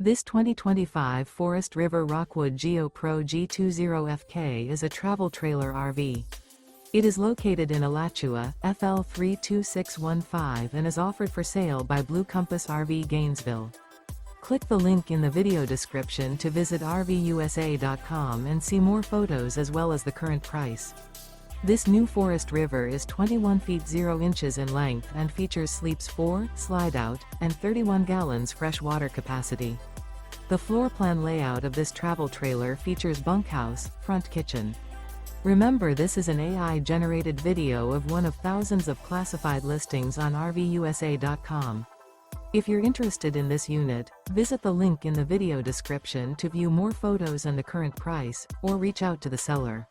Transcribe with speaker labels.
Speaker 1: This 2025 Forest River Rockwood Geo Pro G20FK is a travel trailer RV. It is located in Alachua, FL 32615 and is offered for sale by Blue Compass RV Gainesville. Click the link in the video description to visit RVUSA.com and see more photos as well as the current price. This new Forest River is 21 feet 0 inches in length and features sleeps 4, slide-out, and 31 gallons fresh water capacity. The floor plan layout of this travel trailer features bunkhouse, front kitchen. Remember, this is an AI-generated video of one of thousands of classified listings on RVUSA.com. If you're interested in this unit, visit the link in the video description to view more photos and the current price, or reach out to the seller.